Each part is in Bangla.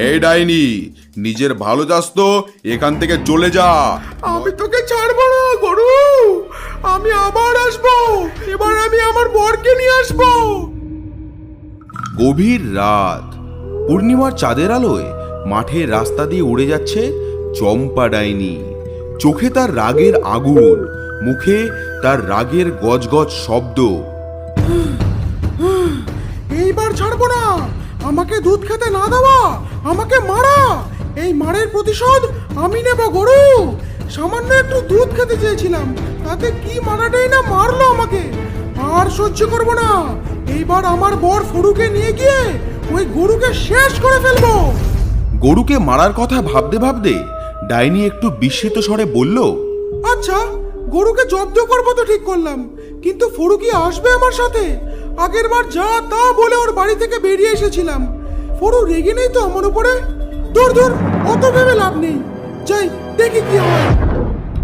এই ডাইনি, নিজের ভালো চাস তো এখান থেকে চলে যা। আমি তোকে ছাড়বো না গরু, আমি আবার আসবো। এবার আমি আমার বরকে নিয়ে আসবো। গভীর রাত, পূর্ণিমার চাঁদের আলোয় মাঠের রাস্তা দিয়ে উড়ে যাচ্ছে চম্পা ডাইনি। চোখে তার রাগের আগুন, মুখে তার রাগের গজগজ শব্দ। এইবার ছাড়বো না। আমাকে দুধ খেতে না দেওয়া, আমাকে মারা, এই মারের প্রতিশোধ আমি নেব গরু। সামান্য একটু দুধ খেতে চেয়েছিলাম, তাতে কি মারাটাই না মারলো আমাকে। আর সহ্য করব না। এইবার আমার বর ফরুকে নিয়ে গিয়ে ওই গরুকে শেষ করে ফেলবো। গরুকে মারার কথা ভাবতে ভাবতে ডাইনি একটু বিস্মিত স্বরে বলল, আচ্ছা, গরুকে জব্দ করবো তো ঠিক করলাম, কিন্তু ফরু কি আসবে আমার সাথে? আগের বার যা তা বলে ওর বাড়ি থেকে বেরিয়ে এসেছিলাম। ফরু রেগে নেই তো আমার উপরে? দূর দূর, অত ভেবে লাভ নেই, যাই দেখি কি হয়।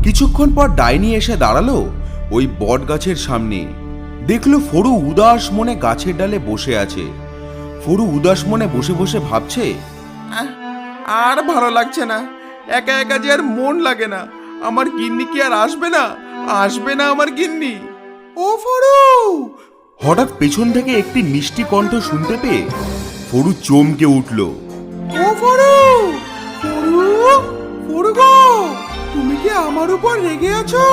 কিছুক্ষণ পর ডাইনি এসে দাঁড়ালো ওই বট গাছের সামনে। দেখলো ফরু উদাস মনে গাছের ডালে বসে আছে। ফরু উদাস মনে বসে বসে ভাবছে, আর ভালো লাগছে না, একা একা যে আর মন লাগে না। আমার গিন্নি কি আর আসবে না? আসবে না আমার গিন্নি? ও ফরু! হঠাৎ পেছন থেকে একটি মিষ্টি কণ্ঠ শুনতে পেয়ে ফরু চমকে উঠল। ও ফরু! ফরু! ফরু গো! তুমি কি আমার উপর রেগে আছো?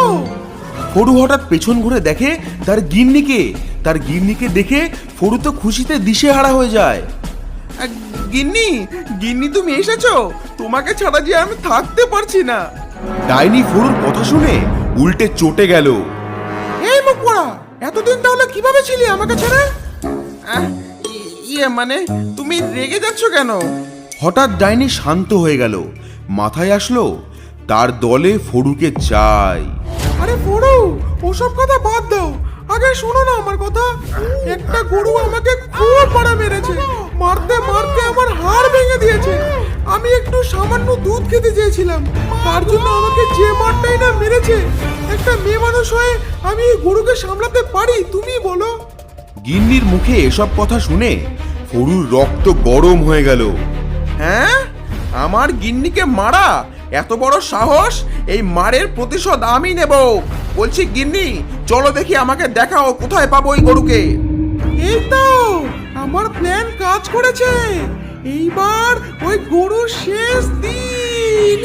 ফরু হঠাৎ পেছন ঘুরে দেখে তার গিন্নিকে। তার গিন্নিকে দেখে ফরু তো খুশিতে দিশেহারা হয়ে যায়। গিন্নি, গিন্নি তুমি এসেছো? তোমাকে ছাড়া যে আমি থাকতে পারছি না। ডাইনি ফরুর কথা শুনে উল্টে চটে গেল। এই মুখ পোড়া, এতদিন তাহলে কিভাবে ছিলি আমাকে ছেড়ে? মানে তুমি রেগে যাচ্ছ কেন? হঠাৎ ডাইনি শান্ত হয়ে গেল। মাথায় আসলো তার দলে ফরুকে চাই। আরে ফরু, ওসব কথা বাদ দাও, আগে শোনো না আমার কথা। একটা গরু আমাকে খুব মারা মেরেছে, মারতে মারতে আমার হাড় ভেঙে দিয়েছে। আমি একটু সামান্য দুধ খেতে চেয়েছিলাম, তার জন্য আমাকে যে মারটাই না মেরেছে। একটা মেয়ে মানুষ হয়ে আমি এই গরুকে সামলাতে পারি? তুমি বলো। গিন্নির মুখে এসব কথা শুনে ফরুর রক্ত গরম হয়ে গেল। হ্যাঁ, আমার গিন্নিকে মারা? এত বড় সাহস! এই মারের প্রতিশোধ আমি নেব। বলছি গিন্নি, চলো দেখি, আমাকে দেখাও কোথায় পাবো ওই গরুকে। এই তো আমার প্ল্যান কাজ করেছে। এইবার ওই গরুর শেষ দিন।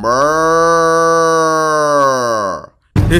ব্যাঁ,